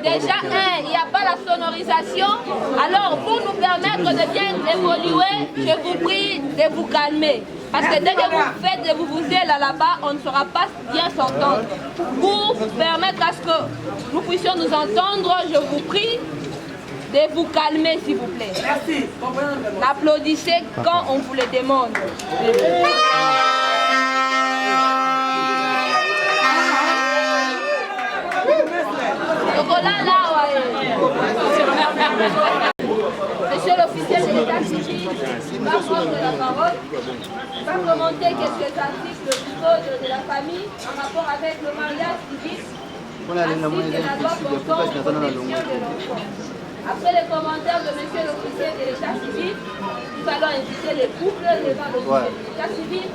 Déjà, il n'y a pas la sonorisation. Alors, pour nous permettre de bien évoluer, je vous prie de vous calmer. Parce que dès que vous faites de vous là-bas, on ne saura pas bien s'entendre. Pour permettre à ce que nous puissions nous entendre, je vous prie de vous calmer, s'il vous plaît. Merci. Applaudissez quand on vous le demande. Monsieur l'officier de l'état civil va prendre la parole, va commenter quelques articles du code de la famille en rapport avec le mariage civil ainsi que la loi portant protection de l'enfant. Après les commentaires de monsieur l'officier de l'état civil, nous allons inviter les couples devant l'officier de l'état civil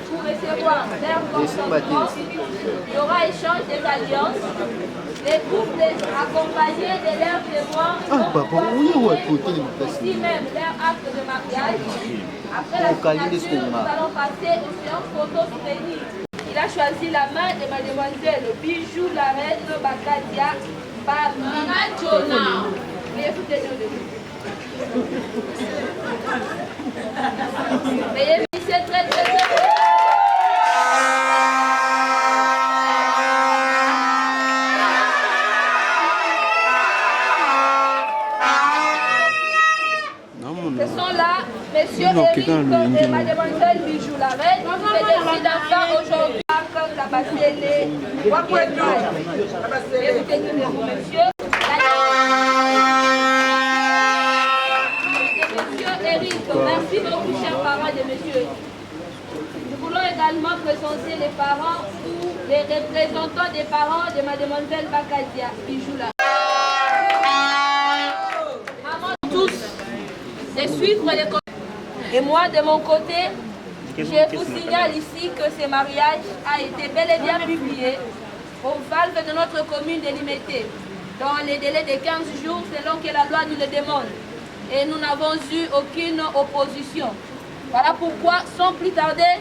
pour recevoir leur consentement. Il y aura échange des alliances. Les couples accompagnés de leurs témoins ici même leur acte de mariage. Après la signature, nous allons passer une séance photo souvenir. Il a choisi la main de mademoiselle Bijou la reine Bakadia Bamijona. Veuillez c'est très très ce sont là, monsieur Eric et mademoiselle Bijou la reine, qui décident d'enfant aujourd'hui comme la Basélé. Et vous tenez vous, monsieur. Monsieur Eric, merci beaucoup, chers parents de monsieur Eric. Nous voulons également présenter les parents ou les représentants des parents de mademoiselle Bakadia Bijou la reine. De suivre les conseils. Et moi, de mon côté, je vous signale ici que ce mariage a été bel et bien publié au valve de notre commune délimitée dans les délais de 15 jours selon que la loi nous le demande. Et nous n'avons eu aucune opposition. Voilà pourquoi, sans plus tarder,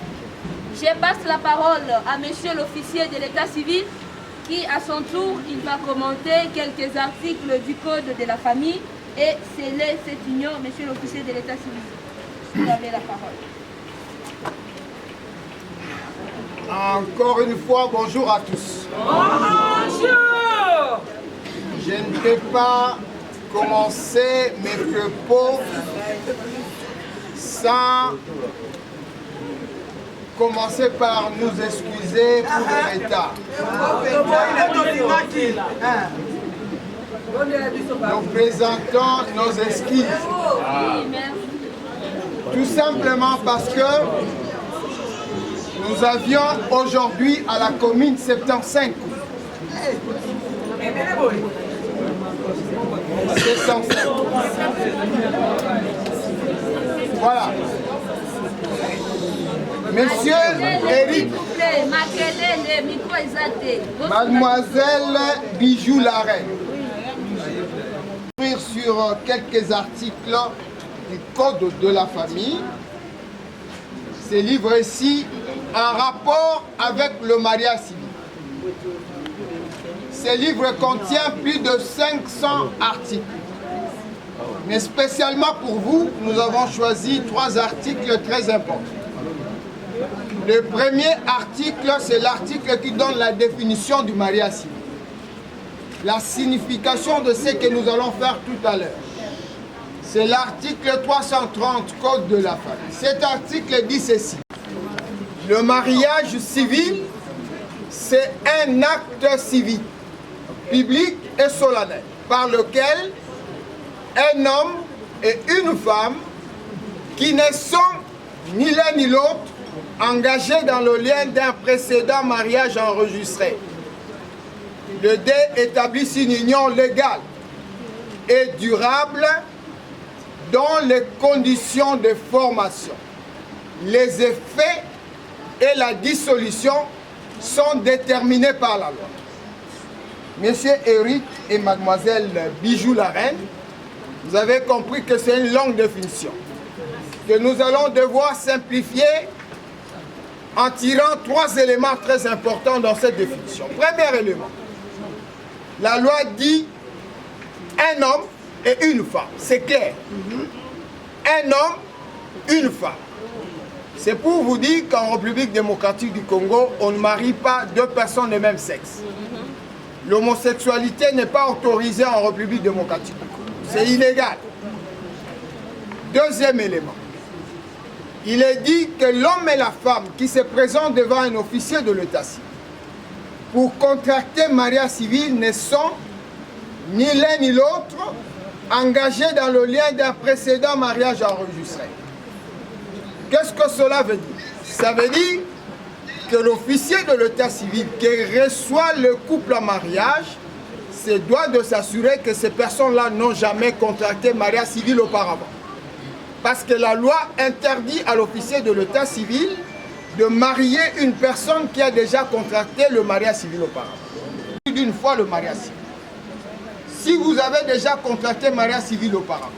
je passe la parole à monsieur l'officier de l'état civil qui, à son tour, il va commenter quelques articles du code de la famille et sceller cette union, monsieur l'officier de l'état civil. Vous avez la parole. Encore une fois, bonjour à tous. Bonjour. Je ne peux pas commencer mes propos sans commencer par nous excuser pour le retard. Nous présentons nos excuses. Tout simplement parce que nous avions aujourd'hui à la commune 75. 75. Voilà. Monsieur Eric, mademoiselle Bijou la reine. Sur quelques articles du code de la famille. Ce livre ici en rapport avec le mariage civil. Ce livre contient plus de 500 articles. Mais spécialement pour vous, nous avons choisi 3 articles très importants. Le premier article, c'est l'article qui donne la définition du mariage civil. la signification de ce que nous allons faire tout à l'heure. C'est l'article 330 Code de la famille. Cet article dit ceci. Le mariage civil, c'est un acte civil, public et solennel, par lequel un homme et une femme qui ne sont ni l'un ni l'autre engagés dans le lien d'un précédent mariage enregistré. Le dé établisse une union légale et durable dont les conditions de formation, les effets et la dissolution sont déterminés par la loi. Monsieur Eric et mademoiselle Bijou la reine, vous avez compris que c'est une longue définition que nous allons devoir simplifier en tirant 3 éléments très importants dans cette définition. Premier élément, la loi dit un homme et une femme, c'est clair. Un homme, une femme. C'est pour vous dire qu'en République démocratique du Congo, on ne marie pas 2 personnes de même sexe. L'homosexualité n'est pas autorisée en République démocratique du Congo. C'est illégal. Deuxième élément. Il est dit que l'homme et la femme qui se présentent devant un officier de l'état civil pour contracter mariage civil ne sont ni l'un ni l'autre engagés dans le lien d'un précédent mariage enregistré. Qu'est-ce que cela veut dire? Ça veut dire que l'officier de l'état civil qui reçoit le couple en mariage se doit de s'assurer que ces personnes-là n'ont jamais contracté mariage civil auparavant. Parce que la loi interdit à l'officier de l'état civil de marier une personne qui a déjà contracté le mariage civil auparavant. Plus d'une fois le mariage civil. Si vous avez déjà contracté le mariage civil auparavant,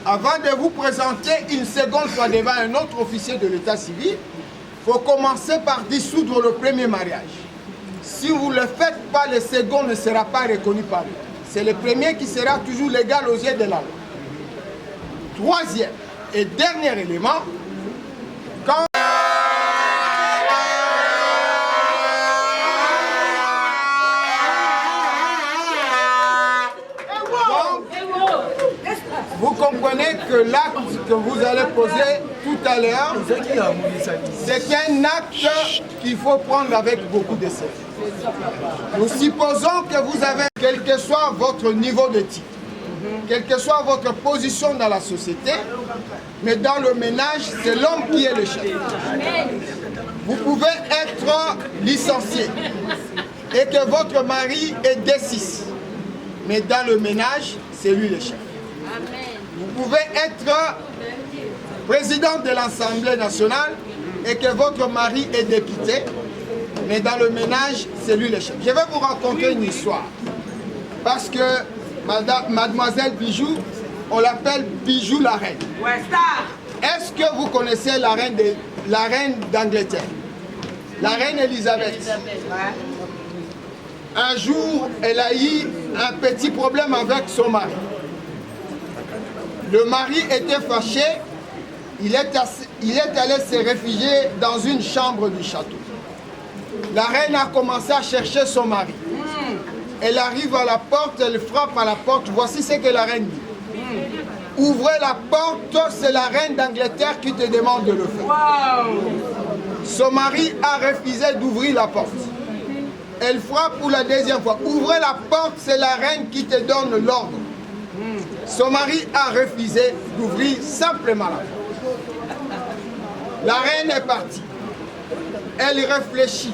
avant de vous présenter une seconde fois devant un autre officier de l'état civil, il faut commencer par dissoudre le premier mariage. Si vous ne le faites pas, le second ne sera pas reconnu par lui. C'est le premier qui sera toujours légal aux yeux de la loi. Troisième et dernier élément, quand vous comprenez que l'acte que vous allez poser tout à l'heure, c'est un acte qu'il faut prendre avec beaucoup de sérieux. Nous supposons que vous avez, quel que soit votre niveau de titre, quelle que soit votre position dans la société, mais dans le ménage, c'est l'homme qui est le chef. Vous pouvez être licencié et que votre mari est D6, mais dans le ménage, c'est lui le chef. Vous pouvez être président de l'Assemblée nationale et que votre mari est député, mais dans le ménage, c'est lui le chef. Je vais vous raconter une histoire, parce que mademoiselle Bijou, on l'appelle Bijou la reine. Est-ce que vous connaissez la reine d'Angleterre? La reine Elisabeth. Un jour, elle a eu un petit problème avec son mari. Le mari était fâché, il est allé se réfugier dans une chambre du château. La reine a commencé à chercher son mari. Elle arrive à la porte, elle frappe à la porte. Voici ce que la reine dit. Ouvrez la porte, c'est la reine d'Angleterre qui te demande de le faire. Wow. Son mari a refusé d'ouvrir la porte. Elle frappe pour la deuxième fois. Ouvrez la porte, c'est la reine qui te donne l'ordre. Son mari a refusé d'ouvrir simplement la porte. La reine est partie. Elle réfléchit.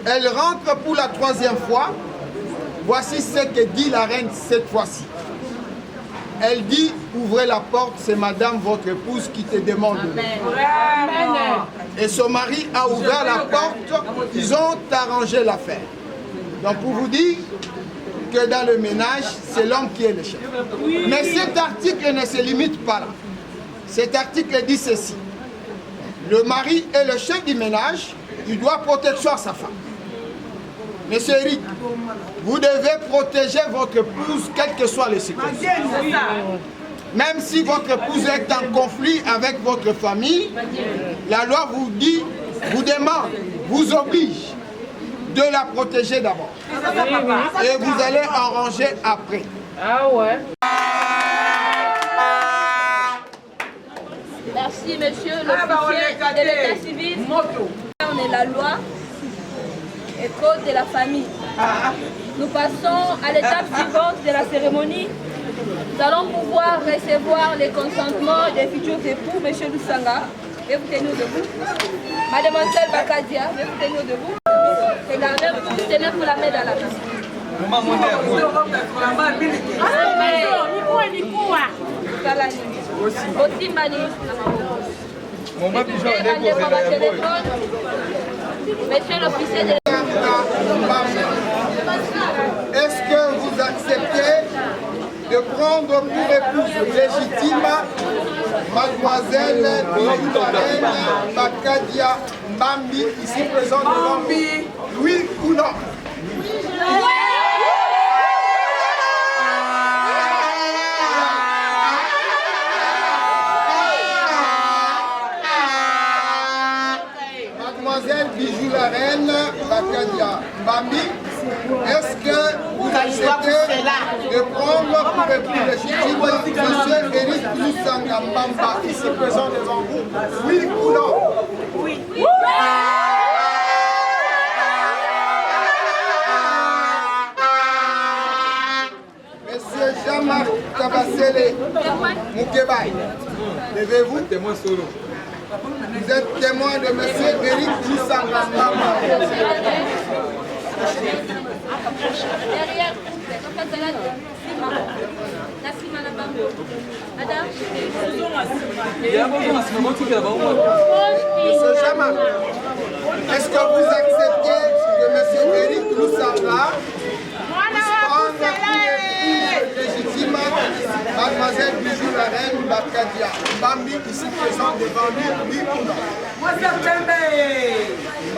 Elle rentre pour la 3e fois. Voici ce que dit la reine cette fois-ci. Elle dit, ouvrez la porte, c'est madame votre épouse qui te demande. Amen. Et son mari a ouvert la porte, ils ont arrangé l'affaire. Donc pour vous dire que dans le ménage, c'est l'homme qui est le chef. Mais cet article ne se limite pas là. Cet article dit ceci. Le mari est le chef du ménage, il doit protection à sa femme. Monsieur Eric, vous devez protéger votre épouse, quelles que soient les situations. Même si votre épouse est en conflit avec votre famille, la loi vous dit, vous demande, vous oblige de la protéger d'abord. Et vous allez arranger après. Ah ouais. Merci, monsieur l'officier de l'état civil. On est la loi et code de la famille. Nous passons à l'étape suivante de la cérémonie. Nous allons pouvoir recevoir le consentement des futurs époux, monsieur Lusanga. Veuillez vous tenir debout. Mademoiselle Bakadia, veuillez vous tenir debout. Regardez, vous tenez pour la main dans la main. Monsieur l'officier de est-ce que vous acceptez de prendre pour épouse légitime mademoiselle Bakadia Mbambi, ici présente devant vous? Oui ou non? Mademoiselle Bijou la reine Bakadia Mbambi, est-ce que vous acceptez de prendre pour époux légitime M. Eric Lusanga Mbamba, ici présent devant vous? Oui ou non? Oui. Monsieur Jean-Marc Kabasele Moukebaï, levez-vous. Témoin solo. Vous êtes témoin de M. Eric Lusanga Mbamba. derrière, Monsieur Jama, est-ce que vous acceptez que M. Eric Lusanga prendre pour légitime mademoiselle Bijou la reine Bakadia Mbambi, ici présente devant lui, oui ou non?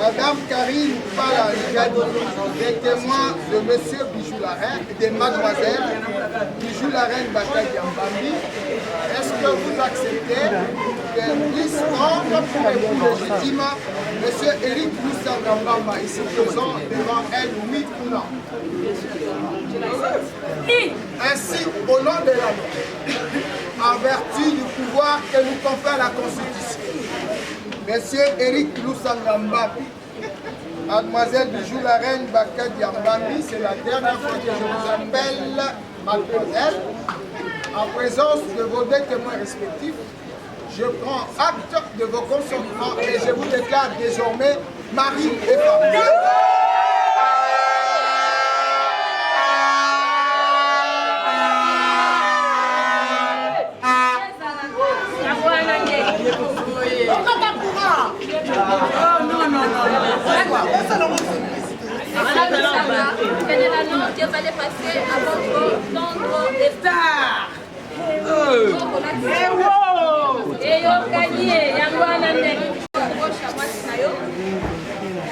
Madame Karine Fala Ligadi, des témoins de M. Bijou la reine et de mademoiselle Bijou la reine Bakadia Mbambi, est-ce que vous acceptez qu'elle puisse prendre pour époux légitime M. Eric Lusanga Mbamba, ici présent devant elle, oui ou non? Ainsi, au nom de la loi, en vertu du pouvoir que nous confère la Constitution, Monsieur Eric Lusanga Mbambi, mademoiselle Bijou la reine Bakadia Mbambi, c'est la dernière fois que je vous appelle mademoiselle, en présence de vos deux témoins respectifs, je prends acte de vos consentements et je vous déclare désormais mari et femme. Quelle est l'annonce que vous allez passer à votre centre des stars? Et yo gagné, Yangwana Nek. Vous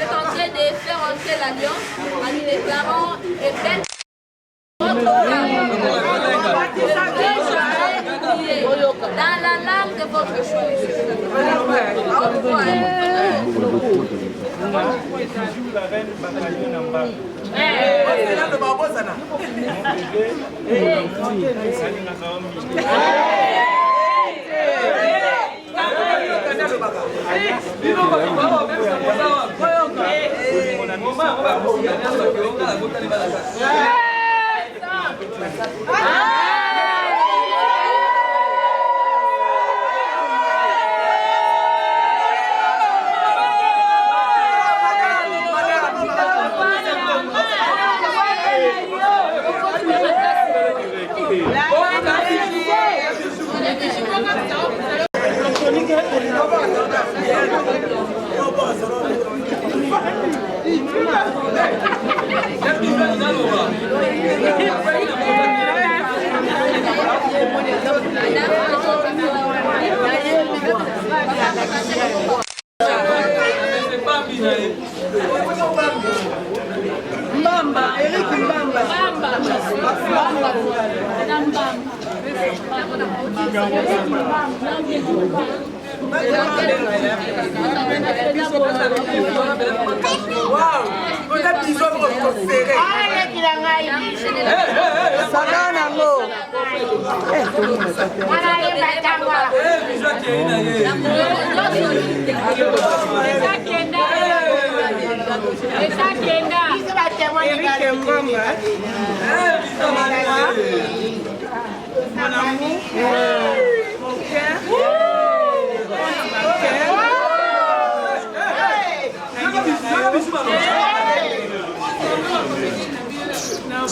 êtes en train de faire entrer l'alliance en nous déclarant et faites votre dans la langue de votre choix. Mbamba, Eric Mbamba. Mon amour, mon cœur,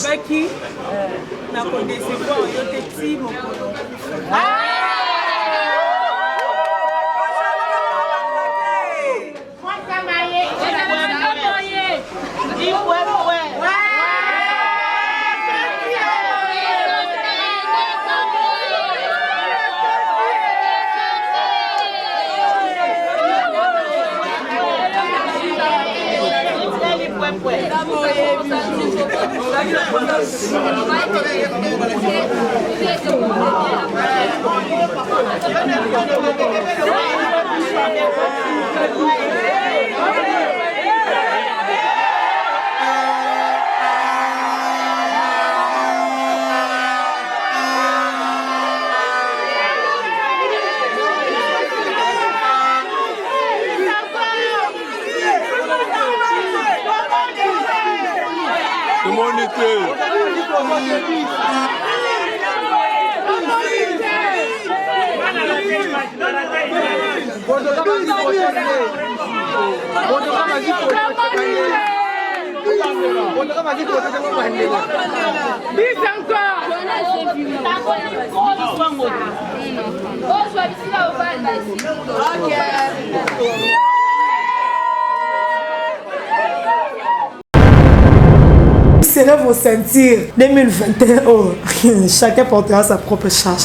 Nabaki, na connaissez pas, yo te petit mon Serrez vos ceintures 2021. Chacun portera sa propre charge.